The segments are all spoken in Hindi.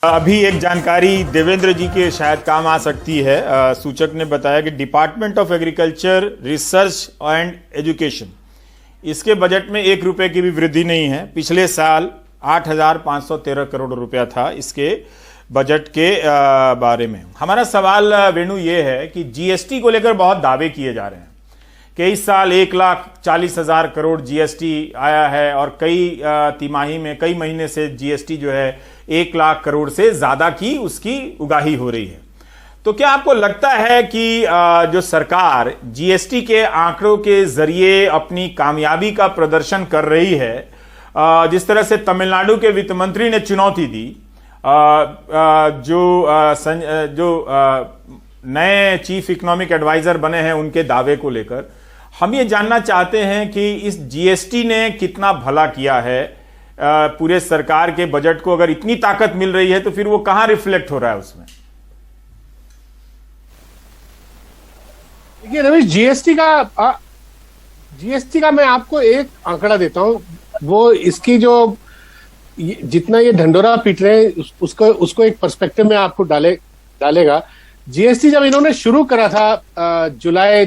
अभी एक जानकारी देवेंद्र जी के शायद काम आ सकती है। सूचक ने बताया कि department of agriculture research and education, इसके बजट में 1 रुपए की भी वृद्धि नहीं है। पिछले साल 8,513 करोड़ रुपया था इसके बजट के बारे में। हमारा सवाल वेणु ये है कि जीएसटी को लेकर बहुत दावे किए जा रहे हैं कि इस साल 1,40,000 करोड़ जीएसटी आया है और कई तिमाही में कई महीने से जीएसटी जो है 1 लाख करोड़ से ज्यादा की उसकी उगाही हो रही है। तो क्या आपको लगता है कि जो सरकार जीएसटी के आंकड़ों के जरिए अपनी कामयाबी का प्रदर्शन कर रही है, जिस तरह से तमिलनाडु के वित्त मंत्री ने चुनौती दी, जो नए चीफ इकोनॉमिक एडवाइजर बने हैं उनके दावे को लेकर, हम ये जानना चाहते हैं कि इस जीएसटी ने कितना भला किया है पूरे सरकार के बजट को। अगर इतनी ताकत मिल रही है तो फिर वो कहां रिफ्लेक्ट हो रहा है उसमें? देखिए रमेश, जीएसटी का मैं आपको एक आंकड़ा देता हूं। वो इसकी जो जितना ये ढंडोरा पीट रहे हैं उसको एक पर्सपेक्टिव में आपको डालेगा। जीएसटी जब इन्होंने शुरू करा था जुलाई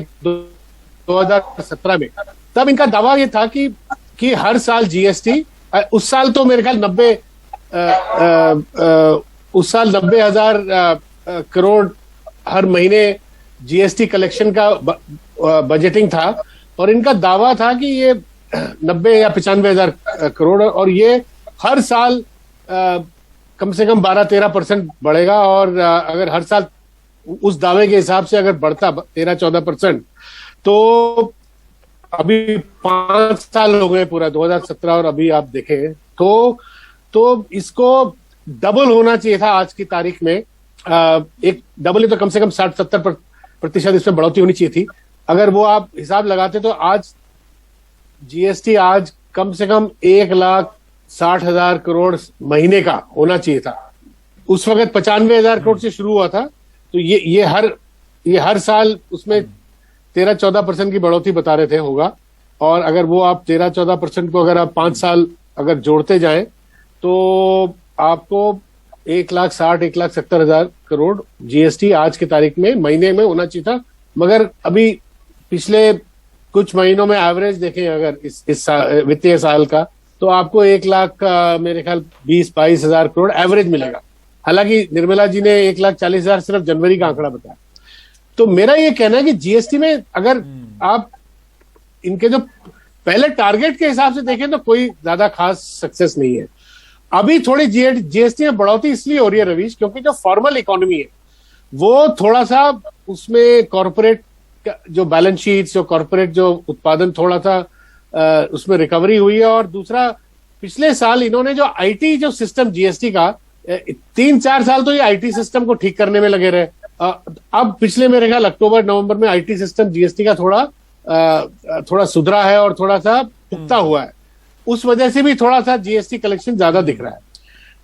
2017 में, तब इनका दावा ये था कि हर साल जीएसटी, उस साल तो मेरे ख्याल 90,000 करोड़ हर महीने जीएसटी कलेक्शन का बजटिंग था, और इनका दावा था कि ये 90 या 95,000 करोड़, और ये हर साल कम से कम 12-13% बढ़ेगा। और अगर हर साल उस दावे के हिसाब से अगर बढ़ता 13-14%, तो अभी 5 साल हो गए पूरा 2017 और अभी आप देखें तो इसको डबल होना चाहिए था आज की तारीख में। एक डबल ही तो कम से कम 60-70% इसमें बढ़ोतरी होनी चाहिए थी। अगर वो आप हिसाब लगाते तो आज जीएसटी आज कम से कम 1,60,000 करोड़ महीने का होना चाहिए था। उस वक्त 95,000 करोड़ से शुरू हुआ था। तो ये हर साल उसमें 13-14% की बढ़ोतरी बता रहे थे होगा। और अगर वो आप 13-14% को अगर आप 5 साल अगर जोड़ते जाएं तो आपको 1,60,000-1,70,000 करोड़ जीएसटी आज की तारीख में महीने में होना चाहिए था। मगर अभी पिछले कुछ महीनों में एवरेज देखें अगर इस वित्तीय साल का, तो आपको 1 लाख का मेरे ख्याल 20-22,000 करोड़ एवरेज मिलेगा। हालांकि निर्मला जी ने 1,40,000 सिर्फ जनवरी का आंकड़ा बताया। तो मेरा ये कहना है कि जीएसटी में अगर आप इनके जो पहले टारगेट के हिसाब से देखें तो कोई ज्यादा खास सक्सेस नहीं है। अभी थोड़ी जीएसटी में बढ़ोतरी इसलिए हो रही है रवीश, क्योंकि जो फॉर्मल इकोनॉमी है वो थोड़ा सा उसमें कॉर्पोरेट जो बैलेंस शीट्स, जो कॉर्पोरेट जो उत्पादन थोड़ा सा उसमें रिकवरी हुई है। और दूसरा, पिछले साल इन्होंने जो आईटी जो सिस्टम जीएसटी का 3-4 साल तो ये आईटी सिस्टम को ठीक करने में लगे रहे। अब पिछले मेरे ख्याल अक्टूबर-नवंबर में आईटी सिस्टम जीएसटी का थोड़ा सुधरा है और थोड़ा सा पुख्ता हुआ है। उस वजह से भी थोड़ा सा जीएसटी कलेक्शन ज्यादा दिख रहा है।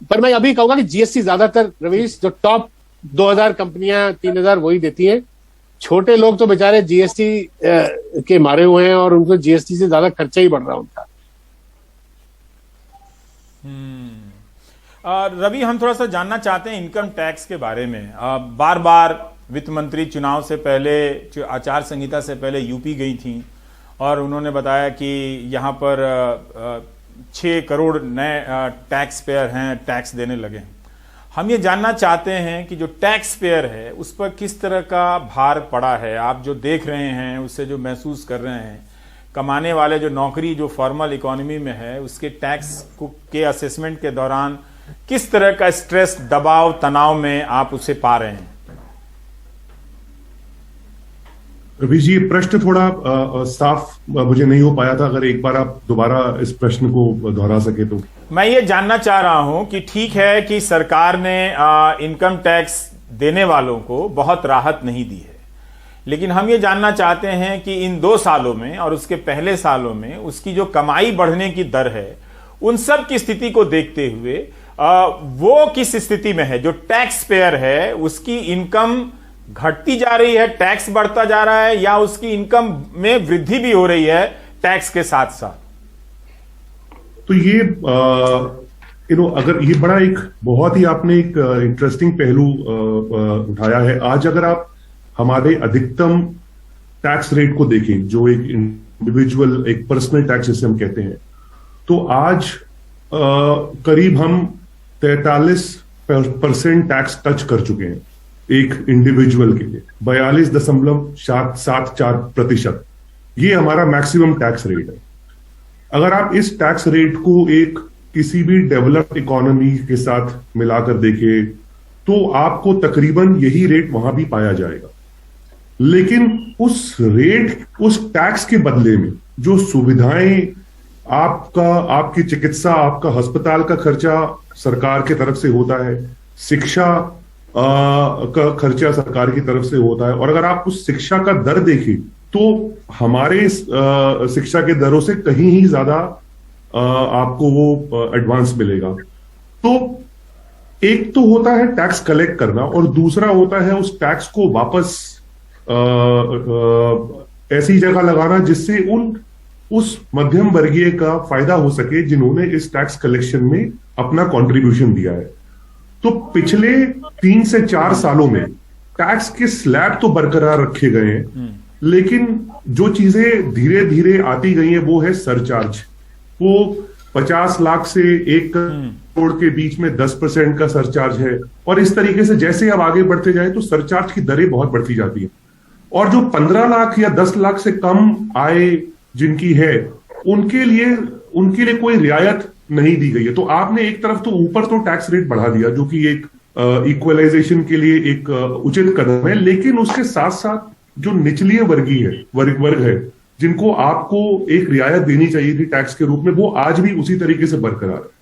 पर मैं अभी कहूंगा कि जीएसटी ज्यादातर रवीश जो टॉप 2,000 कंपनियां 3,000 वही देती हैं। छोटे लोग तो बेचारे जीएसटी के मारे हुए हैं और उनको जीएसटी से ज्यादा खर्चा ही बढ़ रहा है उनका। रवि, हम थोड़ा सा जानना चाहते हैं इनकम टैक्स के बारे में। बार बार वित्त मंत्री चुनाव से पहले, आचार संहिता से पहले यूपी गई थी और उन्होंने बताया कि यहाँ पर 6 करोड़ नए टैक्स पेयर हैं, टैक्स देने लगे हैं। हम ये जानना चाहते हैं कि जो टैक्स पेयर है उस पर किस तरह का भार पड़ा है। आप जो देख रहे हैं, उससे जो महसूस कर रहे हैं, कमाने वाले जो नौकरी जो फॉर्मल इकोनॉमी में है उसके टैक्स के असेसमेंट के दौरान किस तरह का स्ट्रेस, दबाव, तनाव में आप उसे पा रहे हैं? रवि जी, प्रश्न थोड़ा साफ मुझे नहीं हो पाया था। अगर एक बार आप दोबारा इस प्रश्न को दोहरा सके तो। मैं ये जानना चाह रहा हूं कि ठीक है कि सरकार ने इनकम टैक्स देने वालों को बहुत राहत नहीं दी है, लेकिन हम ये जानना चाहते हैं कि इन 2 सालों में और उसके पहले सालों में उसकी जो कमाई बढ़ने की दर है, उन सब की स्थिति को देखते हुए वो किस स्थिति में है? जो टैक्स पेयर है उसकी इनकम घटती जा रही है, टैक्स बढ़ता जा रहा है, या उसकी इनकम में वृद्धि भी हो रही है टैक्स के साथ साथ? तो ये अगर ये बड़ा एक बहुत ही आपने एक इंटरेस्टिंग पहलू उठाया है। आज अगर आप हमारे अधिकतम टैक्स रेट को देखें, जो एक इंडिविजुअल, एक पर्सनल टैक्स जिसे हम कहते हैं, तो आज करीब हम 43% टैक्स टच कर चुके हैं एक इंडिविजुअल के लिए, 42.74%। ये हमारा मैक्सिमम टैक्स रेट है। अगर आप इस टैक्स रेट को एक किसी भी डेवलप्ड इकोनॉमी के साथ मिलाकर देखें तो आपको तकरीबन यही रेट वहां भी पाया जाएगा। लेकिन उस रेट, उस टैक्स के बदले में जो सुविधाएं, आपकी चिकित्सा, आपका अस्पताल का खर्चा सरकार की तरफ से होता है, शिक्षा का खर्चा सरकार की तरफ से होता है, और अगर आप उस शिक्षा का दर देखें तो हमारे शिक्षा के दरों से कहीं ही ज्यादा आपको वो एडवांस मिलेगा। तो एक तो होता है टैक्स कलेक्ट करना, और दूसरा होता है उस टैक्स को वापस ऐसी जगह लगाना जिससे उस मध्यम वर्गीय का फायदा हो सके जिन्होंने इस टैक्स कलेक्शन में अपना कंट्रीब्यूशन दिया है। तो पिछले 3 से 4 सालों में टैक्स के स्लैब तो बरकरार रखे गए हैं, लेकिन जो चीजें धीरे धीरे आती गई हैं वो है सरचार्ज। वो 50 लाख से 1 करोड़ के बीच में 10% का सरचार्ज है, और इस तरीके से जैसे अब आगे बढ़ते जाए तो सरचार्ज की दरें बहुत बढ़ती जाती हैं। और जो 15 लाख या 10 लाख से कम आय जिनकी है, उनके लिए कोई रियायत नहीं दी गई है। तो आपने एक तरफ तो ऊपर तो टैक्स रेट बढ़ा दिया, जो कि एक इक्वलाइजेशन के लिए एक उचित कदम है, लेकिन उसके साथ साथ जो निचली वर्ग है, जिनको आपको एक रियायत देनी चाहिए थी टैक्स के रूप में, वो आज भी उसी तरीके से बरकरार है।